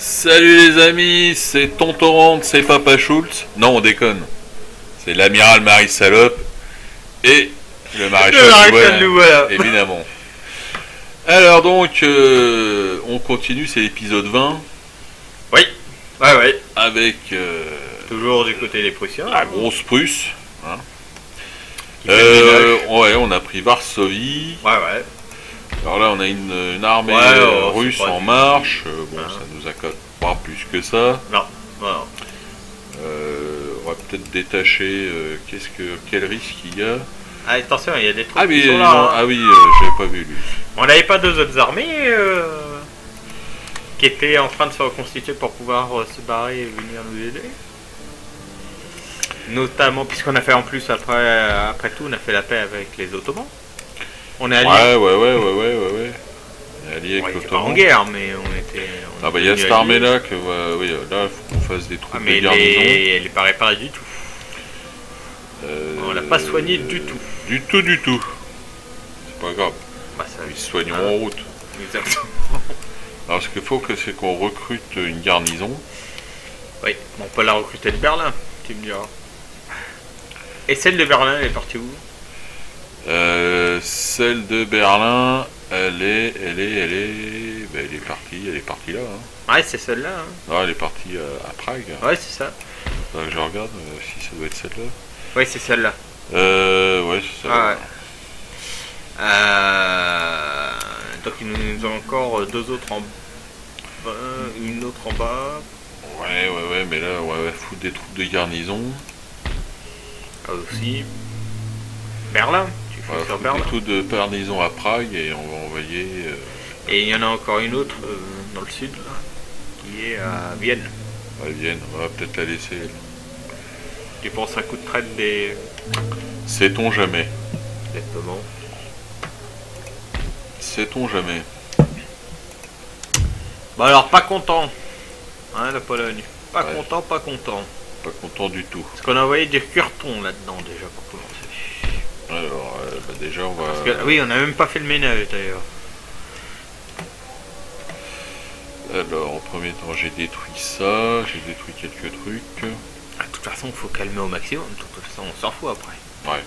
Salut les amis, c'est Tonton Rand, c'est Papa Schultz. Non, on déconne. C'est l'amiral Marie Salope et le maréchal Louvois, évidemment. Alors donc, on continue, c'est l'épisode 20. Oui, ouais. Avec... toujours du côté des Prussiens. La grosse Prusse. Hein. Ouais, on a pris Varsovie. Ouais. Alors là, on a une armée russe en marche. Bon, ça nous accorde pas plus que ça. Non. On va peut-être détacher. Quel risque il y a? Ah, attention, il y a des trucs qui sont là. Hein. Ah oui, j'avais pas vu lui. On n'avait pas deux autres armées qui étaient en train de se reconstituer pour pouvoir se barrer et venir nous aider. Notamment puisqu'on a fait en plus après tout, on a fait la paix avec les Ottomans. On est alliés. Ouais. On est alliés avec l'Ottoman. Pas en guerre, mais on était. Il y a cette armée là que oui, là il faut qu'on fasse des troupes de garnison. Elle n'est pas réparée du tout. On l'a pas soignée du tout. Du tout. C'est pas grave. Ils se soigneront en route. Exactement. Alors ce qu'il faut c'est qu'on recrute une garnison. Oui, on peut la recruter de Berlin, tu me diras. Et celle de Berlin, elle est partie où? Celle de Berlin, elle est partie là. Hein. Ouais, c'est celle-là. Hein. Non, elle est partie à Prague. Ouais, c'est ça. Je regarde si ça doit être celle-là. Ouais, c'est celle-là. Ouais, c'est celle-là. Donc il nous a encore deux autres en bas, une autre en bas. Ouais, mais là, on va foutre des troupes de garnison. Ah, aussi. Berlin. Sur Berlin. Des troupes de garnison à Prague et on va envoyer... Et il y en a encore une autre dans le sud, là, qui est à Vienne. À Vienne, on va peut-être la laisser. Tu penses un coup de traite des... Sait-on jamais. Exactement. Sait-on jamais. Bah alors, pas content. Hein, la Pologne. Pas content. Pas content du tout. Parce qu'on a envoyé des curtons là-dedans déjà pour commencer. Alors, déjà on va... oui, on n'a même pas fait le ménage d'ailleurs. Alors, en premier temps, j'ai détruit ça, j'ai détruit quelques trucs. De toute façon, il faut calmer au maximum. De toute façon, on s'en fout après. Ouais.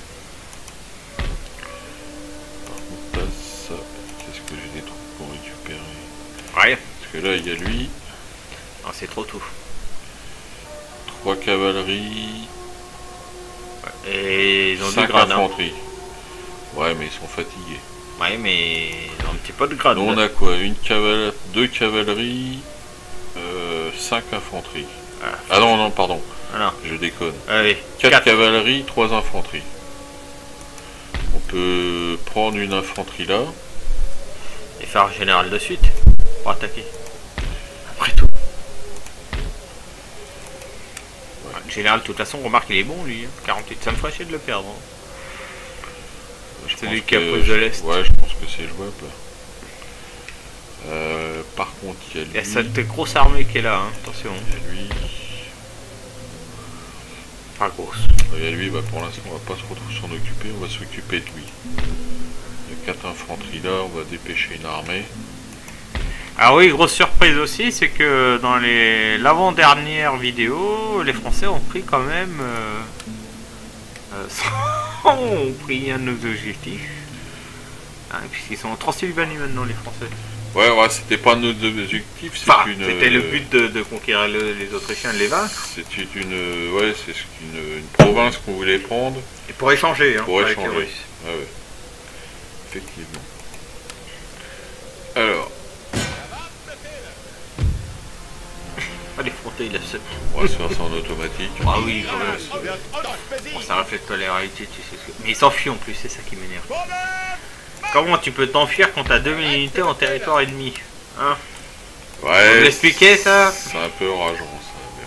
Par contre, là, ça, qu'est-ce que j'ai des trucs pour récupérer? Ouais. Parce que là, il y a lui. Ah, c'est trop tout. 3 cavaleries. Et ils ont 5 du grade. infanterie. Ouais, mais ils sont fatigués. Ouais, mais ils ont un petit peu de grade. Nous, on a quoi? 2 cavaleries, 5 infanteries. Ah non, pardon. Je déconne. Allez, 4 cavaleries, 3 infanteries. On peut prendre une infanterie là. Et faire un général de suite pour attaquer. Après tout. Ouais. Le général, de toute façon, remarque, il est bon lui. 48, ça me ferait chier de le perdre. C'est lui qui a pris de l'Est. Ouais, je pense que c'est jouable. Par contre, il y a lui. Il y a cette grosse armée qui est là, hein. Attention. Il y a lui. Pas grosse. Il y a lui, pour l'instant, on va pas s'en occuper, on va s'occuper de lui. Il y a 4 infanteries là, on va dépêcher une armée. Alors oui, grosse surprise aussi, c'est que dans l'avant-dernière vidéo, les Français ont pris quand même... ont pris un de nos objectifs. Hein, puisqu'ils sont en Transylvanie maintenant, les Français. Ouais, c'était pas notre objectif, c'était le but de conquérir les Autrichiens, de les vaincre. C'est une province qu'on voulait prendre. Et pour échanger, hein, avec les Russes. Ouais. Effectivement. Alors. Les frontés, il accepte. On va se faire ça en automatique. Ah oui, quand même. Bon, ça reflète pas la réalité, tu sais. Mais il s'enfuit en plus, c'est ça qui m'énerve. Comment tu peux t'enfuir quand t'as 2000 unités en territoire ennemi, hein? Ouais. Vous l'expliquez ça? C'est un peu rageant ça. Mais...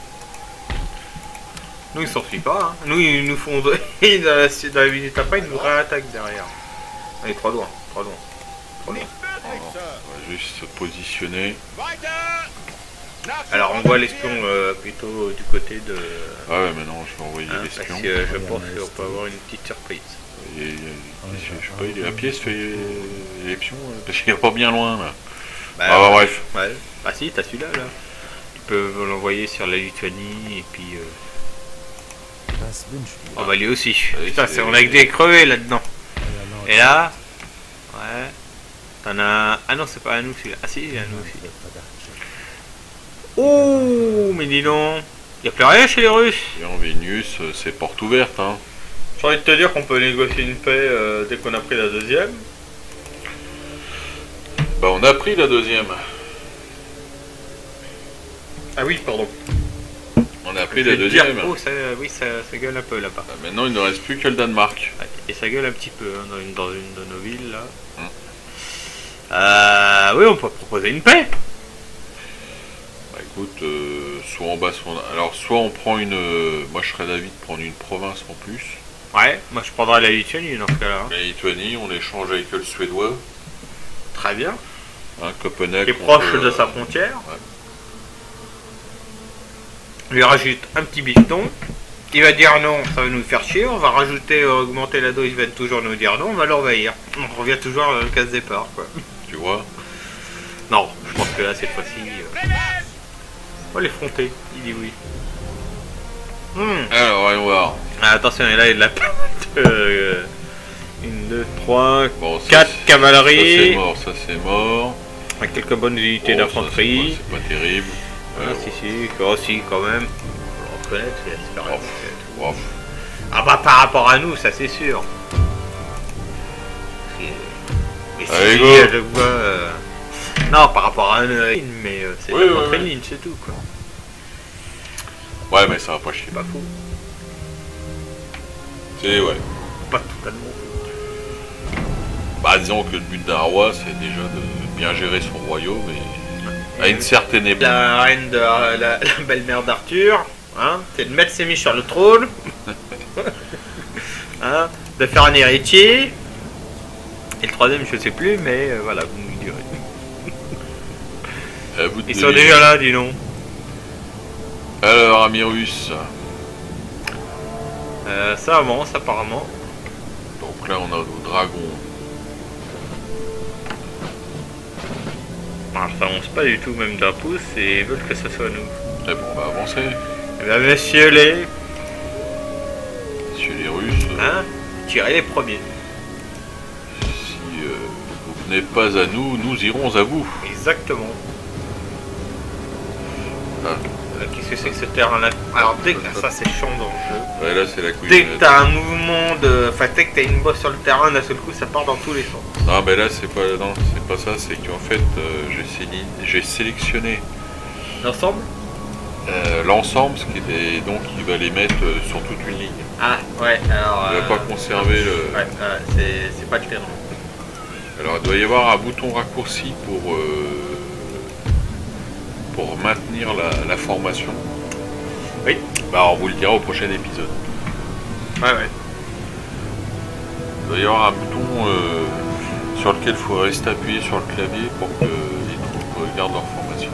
Nous ils s'enfuient pas, hein. Nous ils nous font... dans la minute après, ils nous réattaquent derrière. Allez, 3 doigts. On va juste se positionner. Alors on voit l'espion plutôt du côté de... Ah ouais, maintenant je vais envoyer l'espion. Parce que je pense qu'on peut avoir une petite surprise. Je sais pas, il est à pied, fait l'élection, parce qu'il est pas bien loin là. Bref. Ouais. Bah si, t'as celui-là là. peuvent l'envoyer sur la Lituanie et puis... Oh bah lui aussi. Putain, on a que des crevés là-dedans. Et là... Ouais... T'en as... Ah non, c'est pas à nous celui-là. Ah si, à nous aussi. Oh, mais dis donc. Y'a plus rien chez les Russes. Et en Vénus, c'est porte ouverte, hein. J'ai envie de te dire qu'on peut négocier une paix dès qu'on a pris la deuxième. Bah on a pris la deuxième. Ah oui, pardon. On a pris la deuxième. Oh, ça, oui, ça gueule un peu là-bas. Ah, maintenant il ne reste plus que le Danemark. Ouais, et ça gueule un petit peu hein, dans une de nos villes là. Oui, on peut proposer une paix. Bah écoute, soit on bat, alors soit on prend une... moi je serais d'avis de prendre une province en plus. Ouais, moi je prendrais la Lituanie dans ce cas-là. La Lituanie, on échange avec le Suédois. Très bien. Hein, Copenhague. Qui est proche de sa frontière. Ouais. Lui rajoute un petit bifton. Il va dire non, ça va nous faire chier. On va rajouter, augmenter la dose, il va toujours nous dire non, on va l'envahir. On revient toujours à la case départ, quoi. Tu vois? Non, je pense que là, cette fois-ci... On va l'effronter, il dit oui. Alors, voyons voir. Ah, attention, et là, il a 1, 2, 3, bon, 4 cavaleries. Ça c'est mort. Avec quelques bonnes unités d'infanterie. C'est pas terrible. Ah, si, quand même. On le reconnaître, c'est l'expérience. Ah bah par rapport à nous, ça c'est sûr. Mais si allez, je vois... Non, par rapport à une ligne, mais c'est la contre ligne, c'est tout quoi. Ouais, mais ça va pas chier. Pas fou. C'est ouais. Pas totalement. Bah disons que le but d'un roi, c'est déjà de bien gérer son royaume et à une certaine époque. La reine de la belle-mère d'Arthur, hein, c'est de mettre ses miches sur le trône, hein, de faire un héritier. Et le troisième, je sais plus, mais voilà, vous nous direz. Ils sont déjà là, dis donc. Alors, amis russes. Ça avance apparemment. Donc là, on a nos dragons. Alors, ça avance pas du tout, même d'un pouce, et ils veulent que ce soit nous. Eh bon, on va avancer. Eh bien, messieurs les Russes. Hein, tirez les premiers. Si vous venez pas à nous, nous irons à vous. Exactement. Ah. Qu'est-ce que c'est que ce terrain-là? Alors, dès que ça, c'est chiant dans le jeu. Ouais, là, c'est la couille. Dès que t'as un mouvement de. Enfin, dès que t'as une bosse sur le terrain, d'un seul coup, ça part dans tous les sens. Non, mais là, c'est pas. Non, c'est pas ça. C'est qu'en fait, j'ai sélectionné. L'ensemble? L'ensemble, ce qui est donc il va les mettre sur toute une ligne. Ah, ouais, alors. Il va pas conserver le. Ouais, c'est pas clair. Alors, il doit y avoir un bouton raccourci pour maintenir la formation. Oui. Bah, on vous le dira au prochain épisode. Ouais, ouais. Il doit y avoir un bouton sur lequel il faut rester appuyé sur le clavier pour que les troupes gardent leur formation.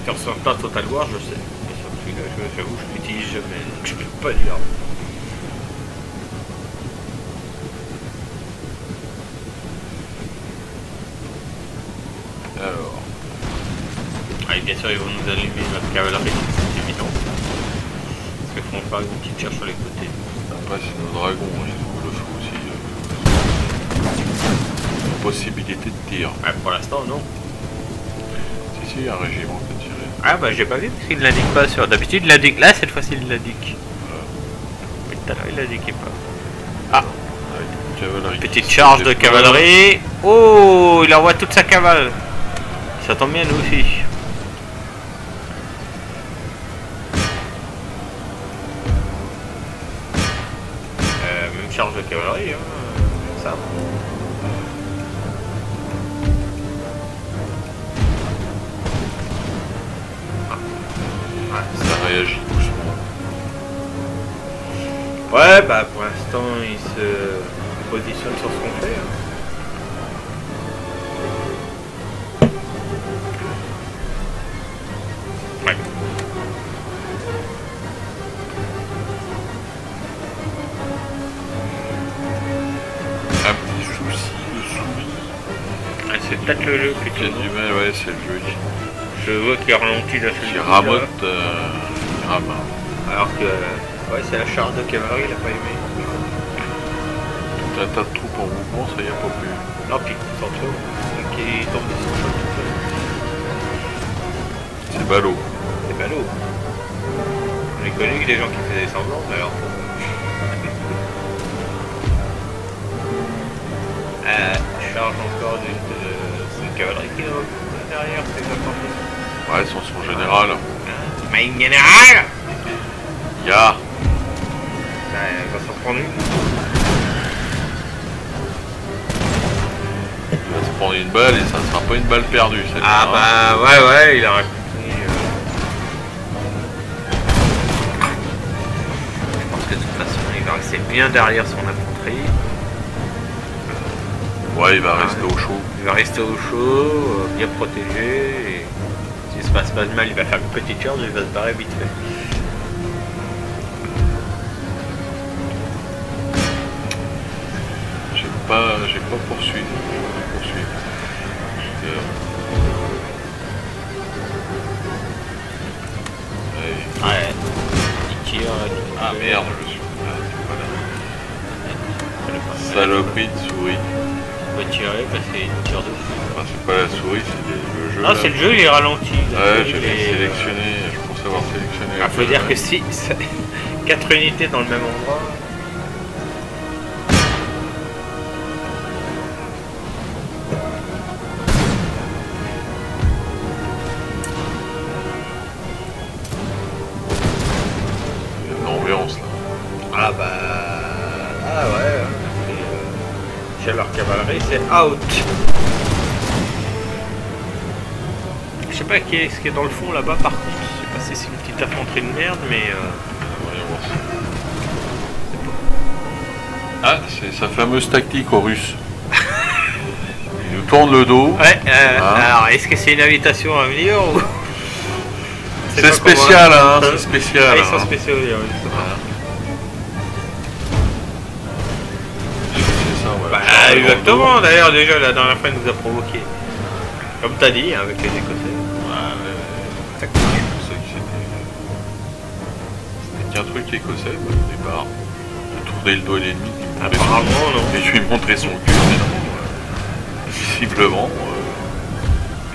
Sur certains Total War, je sais. Et sur celui-là, j'avoue, je l'utilise jamais, donc je peux pas dire. Alors. Ah, et bien sûr, ils vont nous allumer notre cavalerie, c'est évident. Parce qu'ils font pas une petite tir sur les côtés. Après, c'est nos dragons, ils ont le feu aussi. Possibilité de tir. Ouais, pour l'instant, non. Si, un régiment peut tirer. Ah, bah, j'ai pas vu parce qu'il l'indique pas sur. D'habitude, il l'indique. Là, cette fois-ci, il l'indique. Mais tout à l'heure, il l'indiquait pas. Ah! Cavalerie. Petite charge de cavalerie. Oh, il envoie toute sa cavale. Ça tombe bien, nous aussi. Même charge de cavalerie, hein. Ça. Ça réagit doucement. Ouais, bah pour l'instant, il se positionne sur ce qu'on fait. Hein. Ouais. Un petit souci de souris. Ouais, c'est peut-être le jeu plutôt. J'ai du mal, ouais, c'est le jeu je vois qu'il ralentit la qui ramote. Alors que ouais, c'est la charge de cavalerie, il a pas aimé. T'as un tas de troupes en mouvement, ça y a pas plus. Non, puis sans trop. Qui tombe dessus. C'est ballot. C'est ballot. J'ai connu que des gens qui faisaient semblant, mais alors. Charge encore d'une cavalerie qui est derrière, c'est exactement ça. Ouais, son général. Mais général Ya. Il va s'en prendre une. Il va se prendre une balle et ça sera pas une balle perdue. Ah bah ouais, il a compris. Je pense que de toute façon, il va rester bien derrière son infanterie. Ouais, il va rester au chaud. Il va rester au chaud, bien protégé. Et s'il se passe pas de mal, il va faire une petite charge et il va se barrer vite fait. J'ai pas poursuivi. Ouais. Il tire. Ah merde, je suis. Voilà. Saloperie de souris. On va tirer parce qu'il tire dessus. Enfin, c'est pas la souris, c'est le jeu. Non, c'est le jeu, il est ralenti. Ouais, j'avais sélectionné, je pense avoir sélectionné. Il faut dire que si 4 unités dans le même endroit. Il y a une ambiance là. Ah bah. Ah ouais. Chez leur cavalerie, c'est out. Je sais pas qui est ce qui est dans le fond là-bas par contre. Je sais pas si c'est une petite infanterie de merde, mais. Ah, c'est sa fameuse tactique aux Russes. Il nous tourne le dos. Ouais, alors est-ce que c'est une invitation à venir ou. C'est spécial, hein, c'est spécial. Ah, ils sont spéciaux, oui. Bah, exactement, d'ailleurs, déjà la dernière fois, il nous a provoqué. Comme t'as dit, avec les Écossais. Je pensais que c'était qu'un truc écossais au départ. Il tournait le doigt à l'ennemi. Apparemment, non. Et je lui montrais son cul, mais non. Visiblement.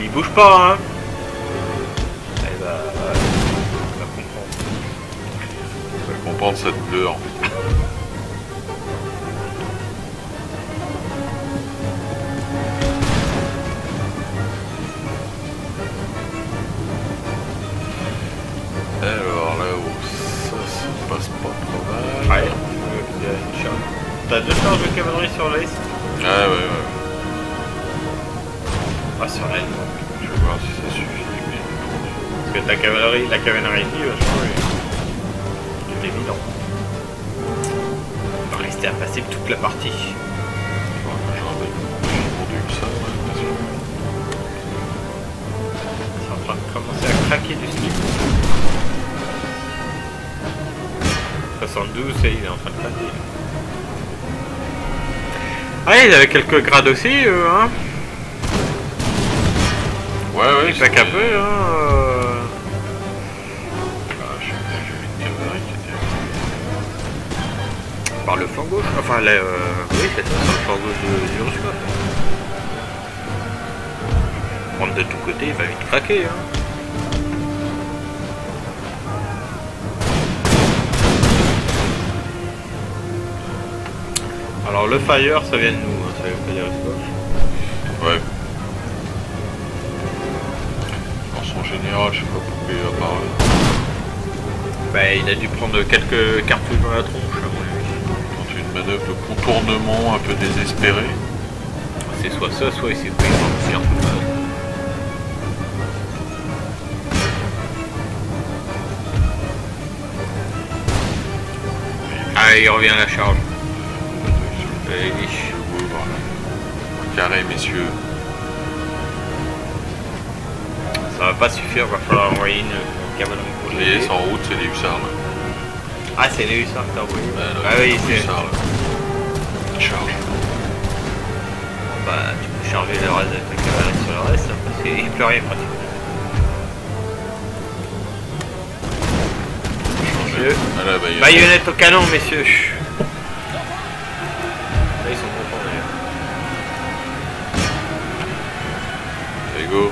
Il bouge pas, hein. Elle va comprendre. Il va comprendre cette douleur. Alors là où ça se passe pas trop mal. Ouais, t'as 2 charges de cavalerie sur l'est. Ouais. Ah, sur l'est. Je vais voir si ça suffit. Parce que la cavalerie ici va changer. C'est évident. Il va rester impassible toute la partie. C'est en train de commencer à craquer du slip. 72, et il est en train de craquer. Ah, ils avaient quelques grades aussi, hein. Ouais, ils claquent un peu, hein. J'ai vu une cavalerie qui était... Par le flanc gauche. Enfin, oui, c'est ça, par le flanc gauche du Russe, quoi. Prendre de tous côtés, il va vite craquer, hein. Alors le fire ça vient de nous, hein, ça veut pas dire Ruskov. Ouais. Alors son général, je sais pas pourquoi il a apparu. Bah il a dû prendre quelques cartouches dans la tronche à mon avis. Dans une manœuvre de contournement un peu désespérée. C'est soit ça, soit il s'est pris dans le tir. Ah il revient à la charge. Carré, messieurs. Ça va pas suffire, va falloir envoyer une cavalerie pour les en route, c'est les hussards là. Ah, c'est les hussards que t'as envoyé. Ah oui, c'est les hussards là. Charge. Bah, tu peux charger le reste de la cavalerie sur le reste, hein, parce qu'il n'y a plus rien pratiquement. Messieurs. Voilà, baïonnette au canon, messieurs. Là, ils sont contents d'ailleurs. Allez, go.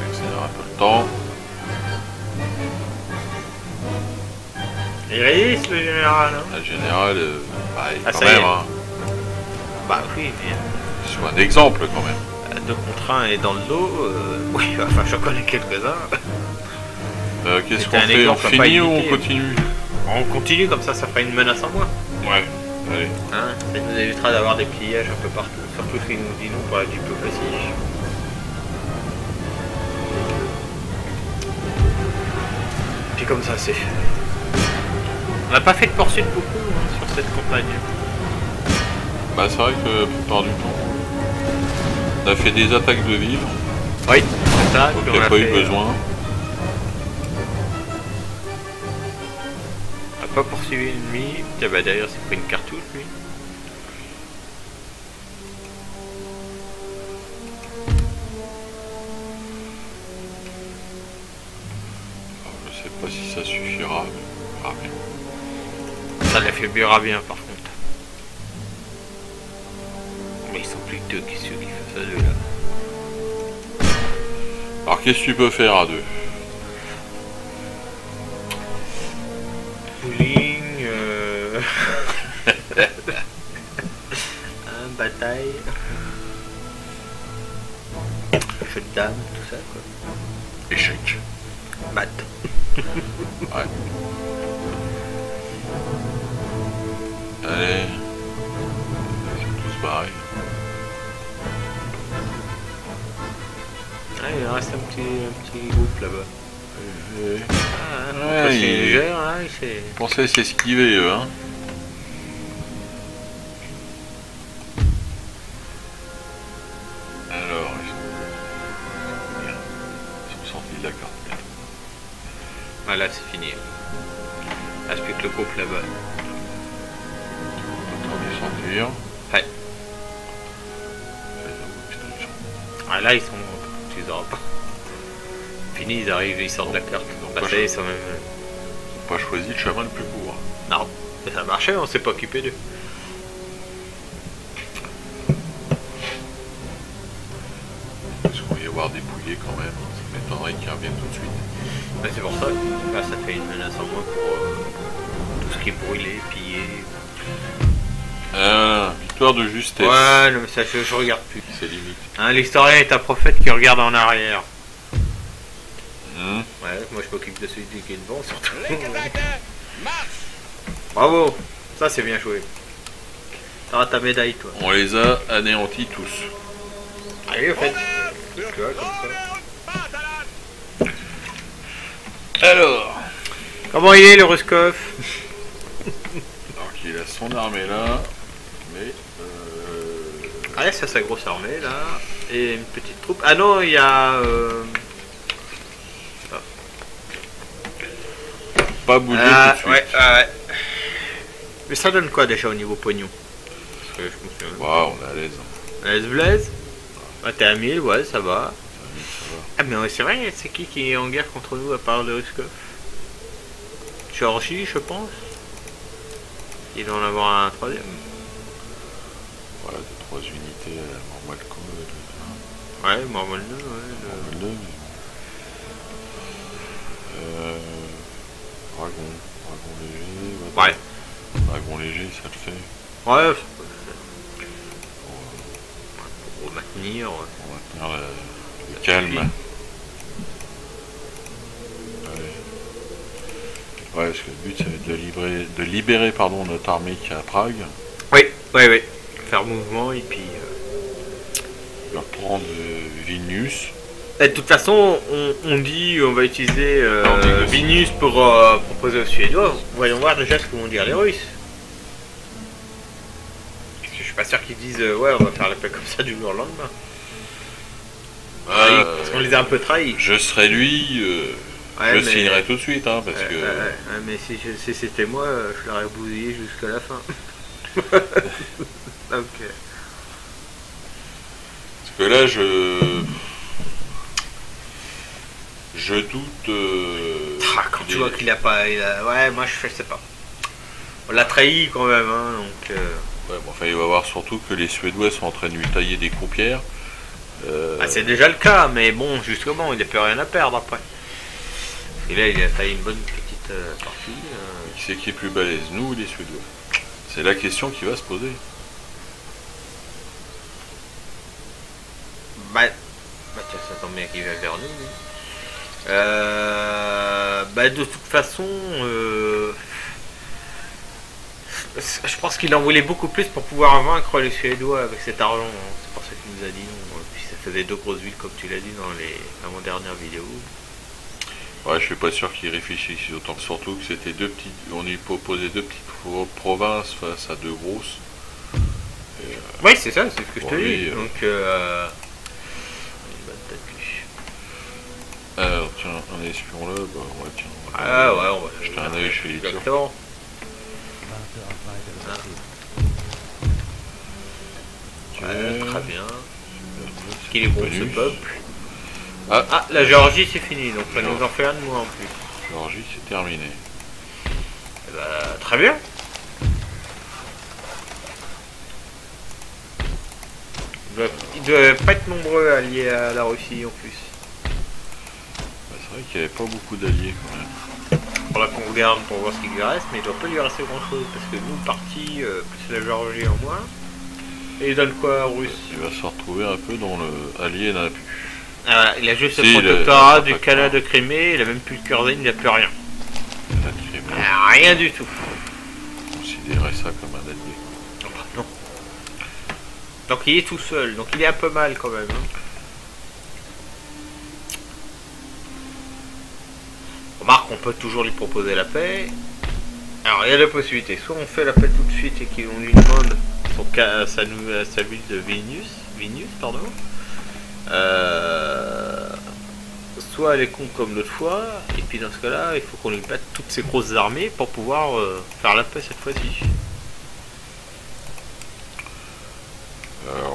Accélère un peu le temps. Il résiste le général, hein. Le général, Ah, quand ça y même, est. hein. Bah oui, mais... Soit un exemple quand même. 2 contre 1 et dans le dos, oui, enfin j'en connais quelques-uns. Qu'est-ce qu'on fait? On finit ou on continue? On continue, comme ça fera une menace en moins. Ouais, allez. Hein, ça nous évitera d'avoir des pillages un peu partout, surtout si nous dit non pour la diplomatie. Puis comme ça c'est fait. On n'a pas fait de poursuite beaucoup hein, sur cette campagne. Bah c'est vrai que la plupart du temps, on a fait des attaques de ville. Oui, c'est ça. Donc il n'y a pas eu besoin. On n'a pas poursuivi l'ennemi. Tiens bah d'ailleurs c'est pris une cartouche lui. Je sais pas si ça suffira, mais ah, bien. Ça l'affaiblira bien par contre. Mais ils sont plus que 2, qu'est-ce qu'ils font à 2 là? Alors qu'est-ce que tu peux faire à 2? Pooling, bataille, jeu de dames, tout ça quoi. Échec. Mat. Ouais. Allez. Ils sont tous barrés. Ah, il reste un petit groupe là-bas. Ouais, c'est légère, hein, c'est... Ils pensaient s'esquiver eux, hein. Alors, ils sont sortis de la carte. Ah là c'est fini. Il reste plus que le groupe là-bas. Attends de sortir. Ouais. Ah là ils sont... Tu les auras pas. Fini, ils arrivent, ils sortent de la carte. Bah ça y est, ils sont même... Ils n'ont pas choisi le chemin le plus court. Non, mais ça marchait, on s'est pas occupé d'eux. Parce qu'on va y avoir dépouillé quand même. Ça m'étonnerait qu'ils reviennent tout de suite. Bah, c'est pour ça. Là, ça fait une menace en moins pour tout ce qui est brûlé, pillé. Victoire de justesse. Ouais, non, mais ça, je regarde plus. C'est limite. Hein, l'historien est un prophète qui regarde en arrière. Ouais, moi je m'occupe de celui qui est devant surtout. Bravo, ça c'est bien joué. T'auras ta médaille toi. On les a anéantis tous. Allez, en fait. Tu vois, comme ça. Alors. Comment il est le Ruskov? Alors qu'il a son armée là. Mais... Ah, ça sa grosse armée là. Et une petite troupe. Ah non, il y a... Pas bouger tout de suite. Ouais. Mais ça donne quoi déjà au niveau pognon? Parce que je me souviens. Waouh, on est à l'aise. Blaise Blaise. Ah, t'es à 1000, ouais, ça va. Ah, mais ouais, c'est vrai, c'est qui est en guerre contre nous à part le Ruskov? Georgie, je pense. Il doit en avoir un troisième. Voilà, 2-3 unités à Mormalco. Ouais, Mormal 2, ouais. Mormal 2, Dragon léger. Ouais. Dragon léger, ça le fait. Ouais, pour maintenir. Pour maintenir le calme. Ouais, parce que le but, ça va être de libérer notre armée qui est à Prague. Oui. Faire mouvement et puis... Leur prendre Vilnius. Et de toute façon, on dit on va utiliser Vilnius pour proposer aux Suédois. Voyons voir déjà ce que vont dire les Russes. Parce que je suis pas sûr qu'ils disent ouais, on va faire la paix comme ça du jour au lendemain. Parce qu'on les a un peu trahis. Je serais lui, je signerais tout de suite, hein, parce que... mais si c'était moi, je l'aurais bousillé jusqu'à la fin. Ok. Parce que là, je doute. Quand tu vois qu'il a pas. Ouais, moi je sais pas. On l'a trahi quand même, hein, donc. Ouais, bon, enfin, il va voir surtout que les Suédois sont en train de lui tailler des croupières. C'est déjà le cas, mais bon, justement, il n'a plus rien à perdre après. Et là, il a taillé une bonne petite partie. Qui c'est qui est plus balèze, nous ou les Suédois? C'est la question qui va se poser. Tiens, ça tombe bien qu'il va vers nous. De toute façon, je pense qu'il en voulait beaucoup plus pour pouvoir vaincre les Suédois avec cet argent. Hein. C'est pour ça qu'il nous a dit non. Puis ça faisait 2 grosses villes, comme tu l'as dit dans les avant-dernières vidéos. Ouais, je suis pas sûr qu'il réfléchisse autant. Surtout que c'était on lui proposait 2 petites provinces face à 2 grosses. Oui, c'est ça, c'est ce que je te dis. Donc, alors tiens, un espion là, bah ouais tiens. On va jeter un œil chez les Turcs. Exactement. Très bien. Qu'il est bon ce peuple. Ah, la Géorgie c'est fini, donc ça nous en fait un de moins en plus. Géorgie c'est terminé. Très bien. Il ne doit pas être nombreux alliés à la Russie en plus. C'est vrai qu'il n'y avait pas beaucoup d'alliés quand même. Faudra qu'on regarde pour voir ce qu'il lui reste, mais il ne doit pas lui rester grand chose parce que nous partis plus la Géorgie en moins. Et il donne quoi aux Russes? Il va se retrouver un peu dans le allié n'a plus. Ah, il a juste le protectorat du canal de Crimée, il a même plus de Curzine, il n'a plus rien. Rien du tout. Considérez ça comme un allié. Non. Donc il est tout seul, donc il est un peu mal quand même. Hein. Remarque, on peut toujours lui proposer la paix. Alors il y a deux possibilités. Soit on fait la paix tout de suite et qu'on lui demande sa ville de Vilnius, pardon. Soit elle est con comme l'autre fois, et puis dans ce cas-là, il faut qu'on lui batte toutes ses grosses armées pour pouvoir faire la paix cette fois-ci.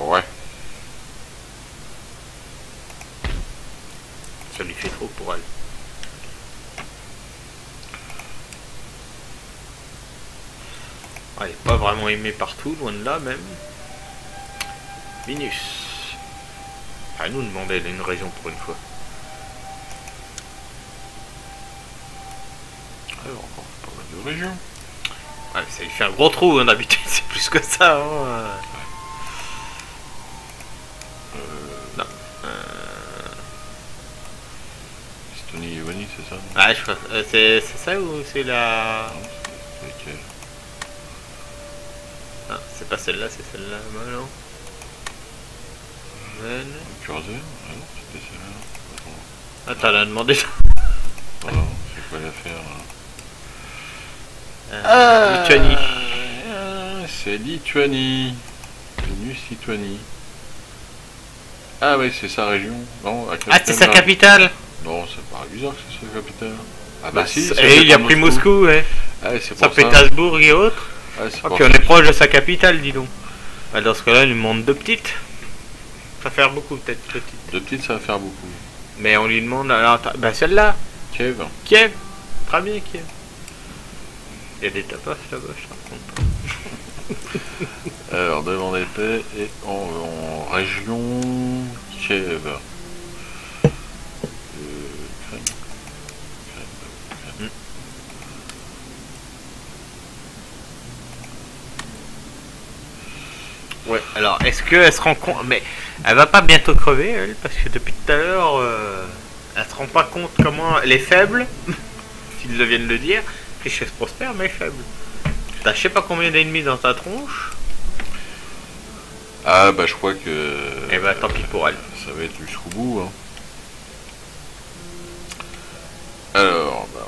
Ouais. Ça lui fait trop pour elle. Elle n'est pas vraiment aimée partout, loin de là même. Minus. À nous demander une région pour une fois. Alors, encore pas mal de régions. Ouais, ça lui fait un gros trou, hein, d'habitude, c'est plus que ça. Hein. Non. Estonie et Estonie, c'est ça? Ah, je crois. C'est ça ou c'est la. Non, c'est laquelle? Ah, c'est pas celle-là, c'est celle-là, non? Curzon? Ah non, c'était celle-là. Ah, t'en as demandé. Alors, c'est quoi l'affaire là? Lituanie. C'est Lituanie. Lituanie. Ah oui, c'est sa région. Non, c'est sa capitale. Non, ça paraît bizarre que c'est sa capitale. Ah bah si. Et il a pris Moscou, ouais. Ah, c'est pour Saint-Pétersbourg et autres. Ah, puis on est proche de sa capitale, dis donc. Bah, dans ce cas-là, il lui demande 2 petites. Ça va faire beaucoup, peut-être, petites. 2 petites, ça va faire beaucoup. Mais on lui demande. Alors, bah, celle-là. Kiev. Kiev. Très bien, Kiev. Il y a des tapas là-bas, je te raconte. Alors, demander paix et en région Kiev. Ouais, alors est-ce qu'elle se rend compte. Mais elle va pas bientôt crever, elle, parce que depuis tout à l'heure, elle se rend pas compte comment elle est faible, s'ils viennent de le dire. Richesse prospère, mais faible. T'as je sais pas combien d'ennemis dans ta tronche. Ah bah je crois que. Et bah tant pis pour elle. Ça va être jusqu'au bout. Hein. Alors, bah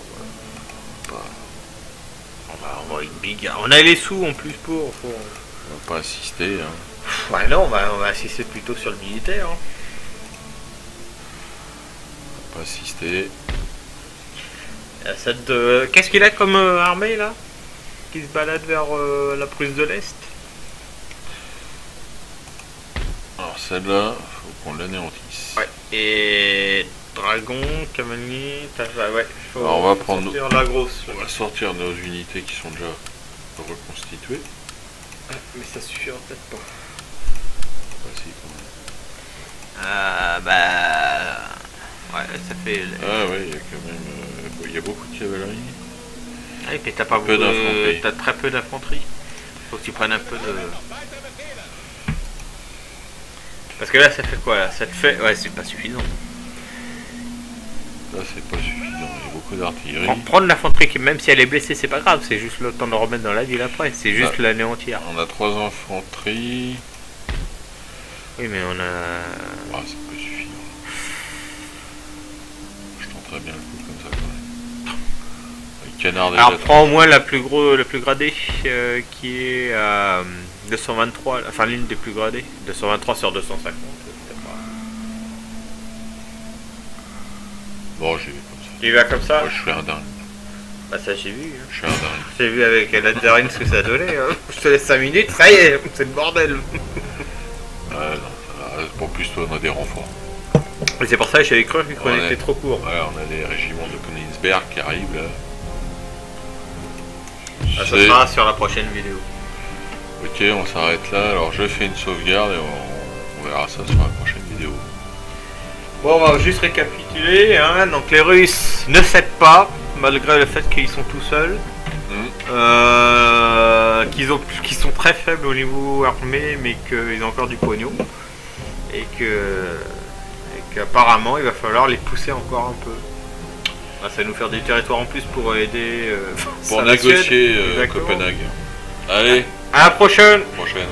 on va une big. On a les sous en plus pour. On va pas assister. Hein. Ouais non, on va assister plutôt sur le militaire. Hein. On va pas assister. Qu'est-ce qu'il a comme armée là? qui se balade vers la Prusse de l'Est. Alors celle-là, faut qu'on l'anéantisse. Ouais. Et dragon, cavalier, ouais. Faut alors on va prendre la grosse. On va sortir nos unités qui sont déjà reconstituées. Ah, mais ça suffira peut-être pas. Ah, si, quand même. Ouais, ça fait. Ah ouais, il y a quand même. Il y a beaucoup de cavalerie. Ah, et puis t'as pas peu d'infanterie. T'as très peu d'infanterie. Faut que tu prennes un peu de. Parce que là, ça fait quoi là? Ça te fait. Ouais, c'est pas suffisant. Là, c'est pas suffisant. Il y a beaucoup d'artillerie. Prendre l'infanterie, même si elle est blessée, c'est pas grave. C'est juste le temps de remettre dans la ville après. C'est juste l'anéantir. On a 3 infanteries. Oui, mais on a. Ah, c'est pas suffisant. Je tenterais bien le coup comme ça quand même. Le canard déjà. Alors, prends au moins la plus gradée qui est à 223. Enfin, l'une des plus gradées. 223 sur 250. Bon, j'y vais comme ça. Tu vas comme ça? Moi, je suis un dingue. Bah, ça, j'ai vu. Hein. Je suis un dingue. J'ai vu avec la terrine ce que ça donnait. Hein. Je te laisse 5 minutes, ça y est, c'est le bordel. Ouais, non, ça va. Pour plus, toi, on a des renforts. Et c'est pour ça que j'avais cru qu'on était trop court. Ouais, on a des régiments de Königsberg qui arrivent là. Ah, ça sera sur la prochaine vidéo. Ok, on s'arrête là. Alors, je fais une sauvegarde et on verra ça sur la prochaine vidéo. Bon, on va juste récapituler. Hein. Donc, les Russes ne cèdent pas, malgré le fait qu'ils sont tout seuls. Qu'ils sont très faibles au niveau armé, mais qu'ils ont encore du pognon. Et qu'apparemment, il va falloir les pousser encore un peu. Ah, ça va nous faire des territoires en plus pour aider. Pour négocier Copenhague. Allez, à la prochaine. prochaine.